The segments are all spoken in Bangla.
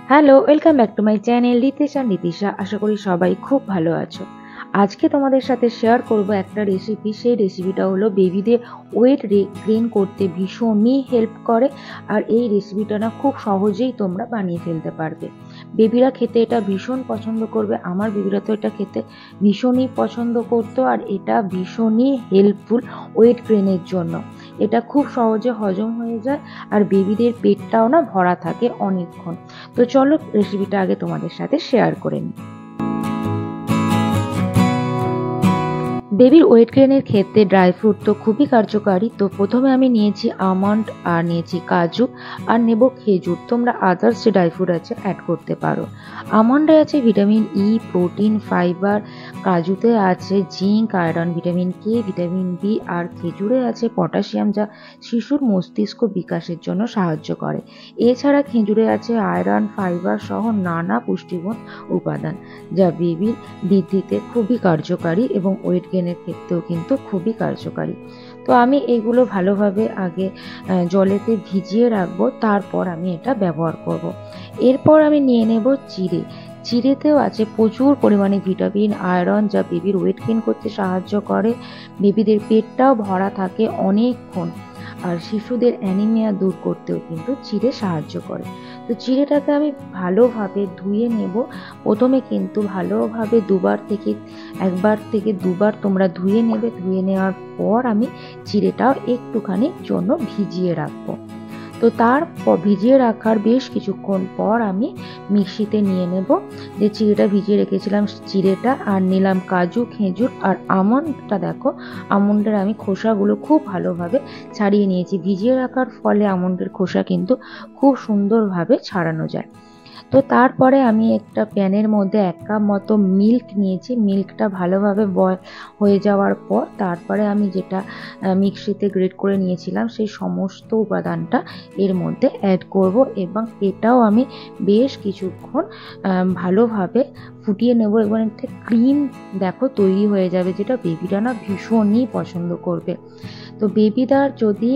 Hello, welcome back to my channel Ritesh আর নীতিশা। আশা করি সবাই খুব ভালো আছো। আজকে তোমাদের সাথে শেয়ার করব একটা রেসিপি। সেই রেসিপিটা হলো বেবিদের ওয়েট গেইন করতে ভীষণই হেল্প করে। আর এই রেসিপিটা না খুব সহজেই তোমরা বানিয়ে ফেলতে পারবে। বেবিরা খেতে এটা ভীষণ পছন্দ করবে। আমার বেবিরা তো এটা খেতে ভীষণই পছন্দ করতো, আর এটা ভীষণই হেল্পফুল ওয়েট গেইনের জন্য। এটা খুব সহজে হজম হয়ে যায়, আর বেবিদের পেটটাও না ভরা থাকে অনেকক্ষণ। তো চলো রেসিপিটা আগে তোমাদের সাথে শেয়ার করে নিই। বেবির ওয়েট গেইনের ক্ষেত্রে ড্রাই ফ্রুট তো খুবই কার্যকারী। তো প্রথমে আমি নিয়েছি আমন্ড, আর নিয়েছি কাজু, আর নেব খেজুর। তোমরা আদার্স যে ড্রাই ফ্রুট আছে অ্যাড করতে পারো। আমন্ডে আছে ভিটামিন ই, প্রোটিন, ফাইবার। কাজুতে আছে zinc, iron, vitamin K, vitamin B. আর খেজুরে আছে পটাশিয়াম, যা শিশুর মস্তিষ্ক বিকাশের জন্য সাহায্য করে। এছাড়া খেজুরে আছে আয়রন, ফাইবার সহ নানা পুষ্টিগুণ উপাদান, যা বেবির বৃদ্ধিতে খুবই কার্যকারী এবং ওয়েট গেইনের ক্ষেত্রেও কিন্তু খুবই কার্যকারী। তো আমি এগুলো ভালোভাবে আগে জলেতে ভিজিয়ে রাখবো, তারপর আমি এটা ব্যবহার করব। এরপর আমি নিয়ে নেব চিড়ে। চিড়েতেও আছে প্রচুর পরিমাণে ভিটামিন, আয়রন, যা বেবির ওয়েট গেইন করতে সাহায্য করে। বেবিদের পেটটাও ভরা থাকে অনেকক্ষণ, আর শিশুদের অ্যানিমিয়া দূর করতেও কিন্তু চিড়ে সাহায্য করে। তো চিড়েটাকে আমি ভালোভাবে ধুয়ে নেব। প্রথমে কিন্তু ভালোভাবে একবার থেকে দুবার তোমরা ধুয়ে নেবে। ধুয়ে নেওয়ার পর আমি চিড়েটাও একটুখানির জন্য ভিজিয়ে রাখবো। তো ভিজিয়ে রাখার বেশ কিছুক্ষণ পর আমি মিক্সিতে নিয়ে নেব যে চিড়েটা ভিজিয়ে রেখেছিলাম, চিড়েটা, আর নিলাম কাজু, খেজুর আর আমন্ডটা। দেখো, আমন্ডের আমি খোসাগুলো খুব ভালোভাবে ছাড়িয়ে নিয়েছি। ভিজিয়ে রাখার ফলে আমন্ডের খোসা কিন্তু খুব সুন্দরভাবে ছাড়ানো যায়। তো তারপরে আমি একটা প্যানের মধ্যে 1 কাপ মতো মিল্ক নিয়েছি। মিল্কটা ভালোভাবে বয়েল হয়ে যাওয়ার পর তারপরে আমি যেটা মিক্সিতে গ্রেট করে নিয়েছিলাম সেই সমস্ত উপাদানটা এর মধ্যে অ্যাড করব, এবং এটাও আমি বেশ কিছুক্ষণ ভালোভাবে ফুটিয়ে নেব, এবং একটা ক্রিম দেখো তৈরি হয়ে যাবে, যেটা বেবিরা না ভীষণই পছন্দ করবে। তো বেবিদার যদি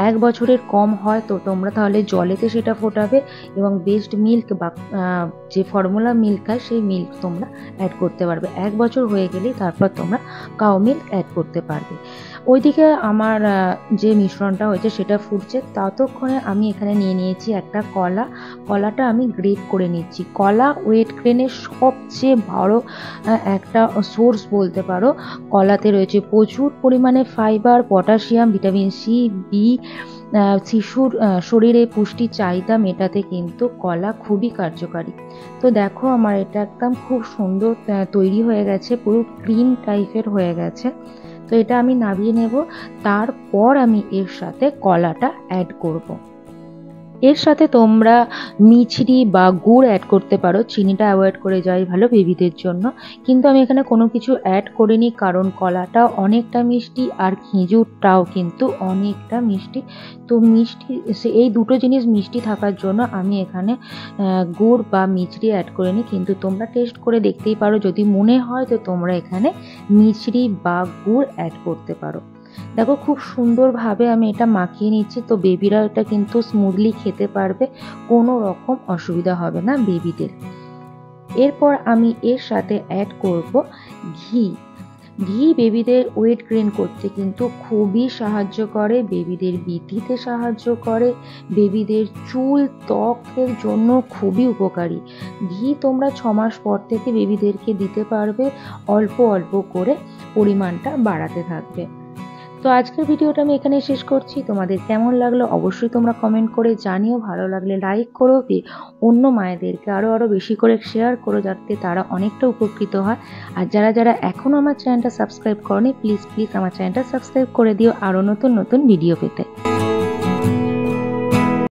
1 বছরের কম হয় তো তোমরা তাহলে জলেতে সেটা ফোটাবে, এবং বেস্ট মিল্ক বা যে ফর্মুলা মিল্ক হয় সেই মিল্ক তোমরা অ্যাড করতে পারবে। 1 বছর হয়ে গেলেই তারপর তোমরা কাউ মিল্ক অ্যাড করতে পারবে। ওইদিকে আমার যে মিশ্রণটা হয়েছে সেটা ফুটছে, ততক্ষণে আমি এখানে নিয়ে নিয়েছি একটা কলা। কলাটা আমি গ্রেট করে নিচ্ছি। কলা ওয়েট গেইনের সবচেয়ে বড় একটা সোর্স বলতে পারো। কলাতে রয়েছে প্রচুর পরিমাণে fibre, potassium, vitamin C, B. শিশুর শরীরে পুষ্টি চাহিদা মেটাতে কিন্তু কলা খুবই কার্যকারী। তো দেখো, আমার এটা একদম খুব সুন্দর তৈরি হয়ে গেছে, পুরো ক্রিম টাইপের হয়ে গেছে। তো এটা আমি নামিয়ে নেব। তারপর আমি এর সাথে কলাটা অ্যাড করব। এর সাথে তোমরা মিছরি বা গুড় অ্যাড করতে পারো। চিনিটা অ্যাভয়েড করে যাওয়াই ভালো বেবিদের জন্য। কিন্তু আমি এখানে কোনো কিছু অ্যাড করিনি, কারণ কলাটাও অনেকটা মিষ্টি আর খেজুরটাও কিন্তু অনেকটা মিষ্টি। তো এই দুটো জিনিস মিষ্টি থাকার জন্য আমি এখানে গুড় বা মিছরি অ্যাড করিনি। কিন্তু তোমরা টেস্ট করে দেখতেই পারো, যদি মনে হয় তো তোমরা এখানে মিছরি বা গুড় অ্যাড করতে পারো। দেখো, খুব সুন্দরভাবে আমি এটা মাখিয়ে নিচ্ছি। তো বেবিরা এটা কিন্তু স্মুথলি খেতে পারবে, কোনো রকম অসুবিধা হবে না বেবিদের। এরপর আমি এর সাথে অ্যাড করব ঘি। ঘি বেবিদের ওয়েট গেইন করতে কিন্তু খুবই সাহায্য করে, বেবিদের বৃদ্ধিতে সাহায্য করে, বেবিদের চুল ত্বকের জন্য খুবই উপকারী। ঘি তোমরা 6 মাস পর থেকে বেবিদেরকে দিতে পারবে, অল্প অল্প করে পরিমাণটা বাড়াতে থাকবে। তো আজকের ভিডিওটা আমি এখানে শেষ করছি। তোমাদের কেমন লাগলো অবশ্যই তোমরা কমেন্ট করে জানিও। ভালো লাগলে লাইক করো, অন্য মায়েদেরকে আরও বেশি করে শেয়ার করো, যাতে তারা অনেকটা উপকৃত হয়। আর যারা এখনও আমার চ্যানেলটা সাবস্ক্রাইব করোনি, প্লিজ আমার চ্যানেলটা সাবস্ক্রাইব করে দিও আরও নতুন নতুন ভিডিও পেতে।